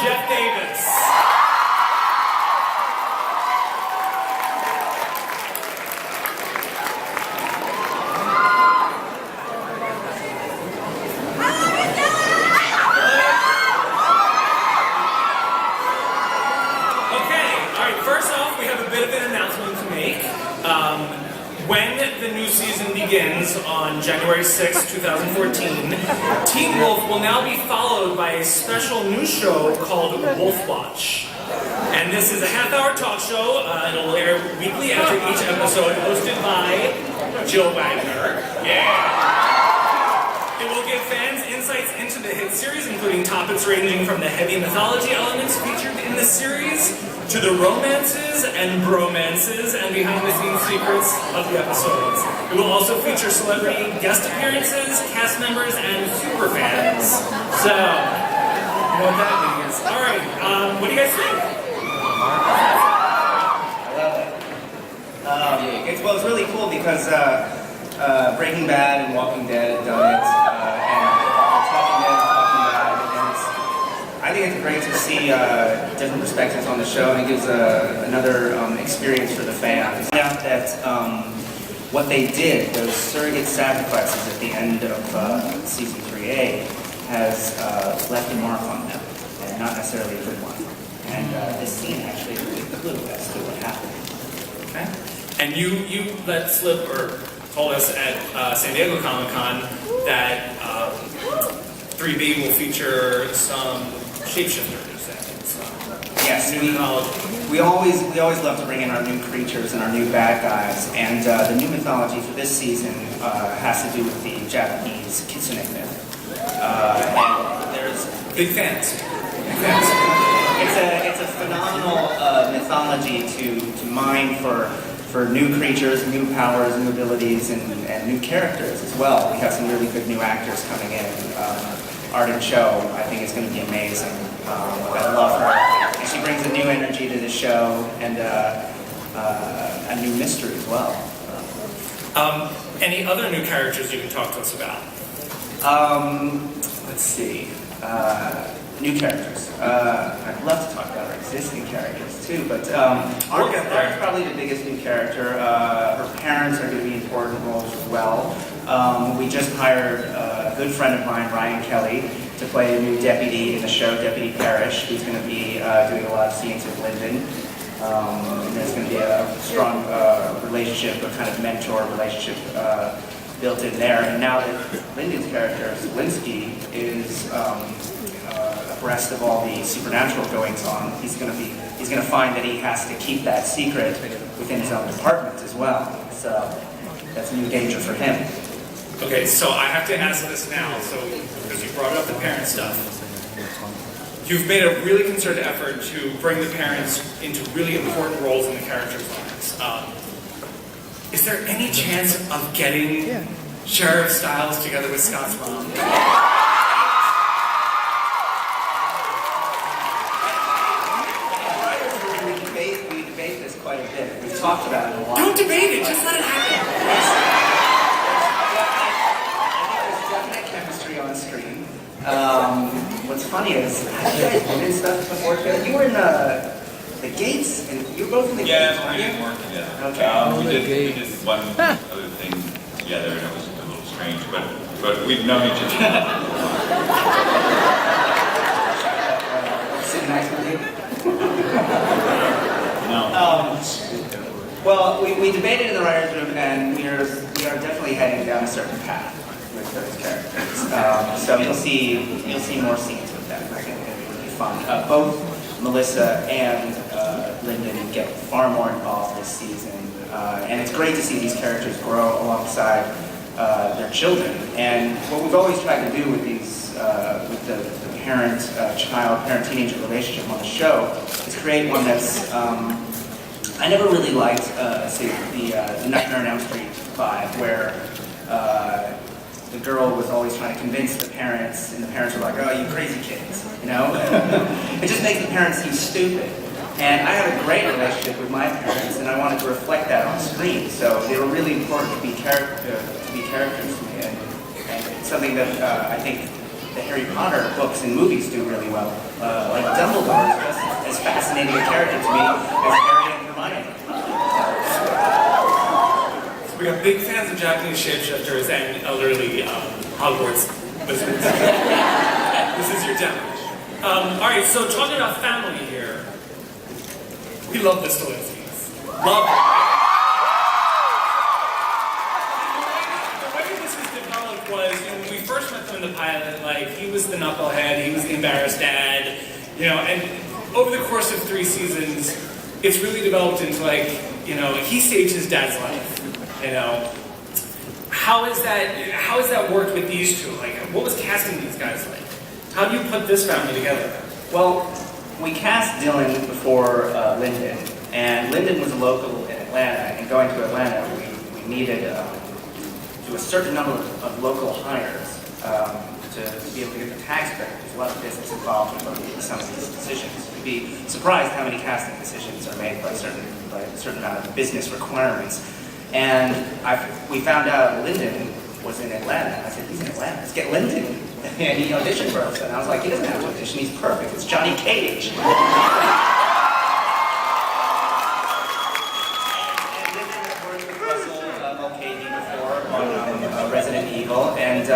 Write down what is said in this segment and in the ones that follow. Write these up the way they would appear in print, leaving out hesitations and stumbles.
Jeff Davis. When the new season begins on January 6, 2014, Teen Wolf will now be followed by a special new show called Wolf Watch. And this is a half-hour talk show. It'll air weekly after each episode, hosted by Jill Wagner. Yeah! It will give fans insights into the hit series, including topics ranging from the heavy mythology elements featured in the series to the romances and bromances and behind-the-scenes secrets of the episodes. It will also feature celebrity guest appearances, cast members, and superfans. So, you know what that means. Alright, what do you guys think? I love it. It's really cool because Breaking Bad and Walking Dead have done it, and Talking Dead and Talking Bad, and I think it's great to see different perspectives on the show, and it gives another experience for the fans. I found out that what they did, those surrogate sacrifices at the end of season 3A, has left a mark on them, and not necessarily a good one. And this scene actually really a clue as to what happened. Okay. And you let slip, or told us at San Diego Comic-Con that 3B will feature some shapeshifters and some new mythology. We always love to bring in our new creatures and our new bad guys, and the new mythology for this season has to do with the Japanese kitsune myth. And there's big fans. It's a phenomenal mythology to mine for new creatures, new powers, new abilities, and new characters as well. We have some really good new actors coming in. Arden Cho, I think is going to be amazing. I love her. And she brings a new energy to the show and a new mystery as well. Any other new characters you can talk to us about? Let's see. New characters. I'd love to talk about our existing characters too, but Arden's probably the biggest new character. Her parents are going to be important roles as well. We just hired a good friend of mine, Ryan Kelly, to play a new deputy in the show, Deputy Parrish, who's going to be doing a lot of scenes with Lyndon. And there's going to be a strong relationship, a kind of mentor relationship built in there. And now that Lyndon's character, Zelensky, is abreast of all the supernatural goings on, he's going to find that he has to keep that secret within his own department as well. So that's a new danger for him. Okay, so I have to ask this now, because you brought up the parent stuff. You've made a really concerted effort to bring the parents into really important roles in the characters' lives. Is there any chance of getting Sheriff Styles together with Scott's mom? We debate this quite a bit. We've talked about it a lot. Don't debate it, just let it happen. What's funny is, have you guys been in stuff before together? You were in the Gates, and you were both in the Gates, weren't you? Yeah, we didn't work together. Okay. We did one other thing together, and it was a little strange, but we've known each other. Sitting next with you? No. Well, we debated in the writers' room, and we are definitely heading down a certain path with those characters. So you'll see more scenes with them. I think it'll be fun. Both Melissa and Lyndon get far more involved this season, and it's great to see these characters grow alongside their children. And what we've always tried to do with these, with the parent-child, parent-teenager relationship on the show, is create one that's. I never really liked, say, the Nightmare on Elm Street vibe, where the girl was always trying to convince the parents, and the parents were like, "Oh, you crazy kids," you know? It just makes the parents seem stupid. And I had a great relationship with my parents, and I wanted to reflect that on screen. So they were really important to be characters to me, and it's something that I think the Harry Potter books and movies do really well. Like Dumbledore is just as fascinating a character to me as Harry and Hermione. So we got big fans of Japanese shapeshifters and elderly Hogwarts wizards. This is your demo. Alright, so talking about family here. We love the Stolinskis. Love them. The way this was developed was, when we first met them in the pilot, like, he was the knucklehead, he was the embarrassed dad, and over the course of 3 seasons, it's really developed into, like, he saved his dad's life, How has that worked with these two? Like, what was casting these guys like? How do you put this family together? Well, we cast Dylan before Lyndon, and Lyndon was a local in Atlanta, and going to Atlanta, we needed to do a certain number of local hires to be able to get the tax credit. There's a lot of business involved in some of these decisions. You'd be surprised how many casting decisions are made by a certain amount of business requirements. And we found out Lyndon was in Atlanta. I said, he's in Atlanta, let's get Lyndon. And he auditioned for us, and I was like, he doesn't have to audition, he's perfect, it's Johnny Cage. And Lyndon had worked with Russell Mulcahy before on Resident Evil, and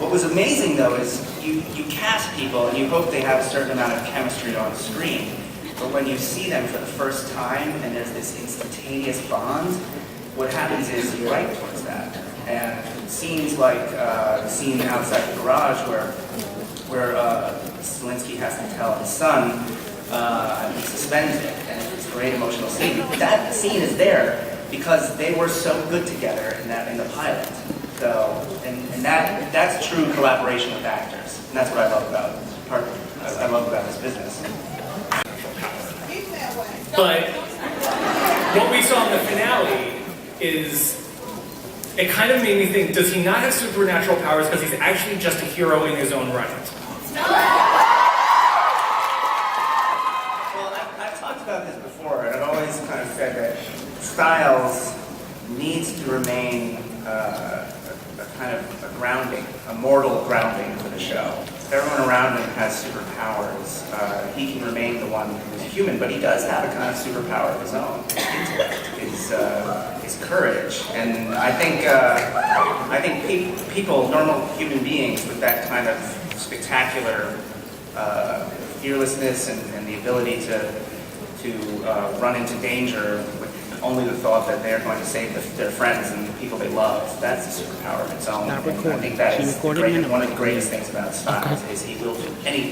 what was amazing though is you cast people and you hope they have a certain amount of chemistry on screen, but when you see them for the first time and there's this instantaneous bond, what happens is you write towards that. And scenes like the scene outside the garage where Stolinski has to tell his son he's suspended, and it's a great emotional scene. That scene is there because they were so good together in the pilot. So, and that's true collaboration with actors, and that's what I love about this business. But what we saw in the finale is, it kind of made me think, does he not have supernatural powers because he's actually just a hero in his own right? Well, I've talked about this before, and I've always kind of said that Styles needs to remain a kind of a grounding, a mortal grounding for the show. Everyone around him has superpowers. He can remain the one who's human, but he does have a kind of superpower of his own. His courage, and I think people, normal human beings, with that kind of spectacular fearlessness and the ability to run into danger with only the thought that they're going to save their friends and the people they love, that's a superpower of its own. And I think that is one of the greatest things about Styles is he will do anything.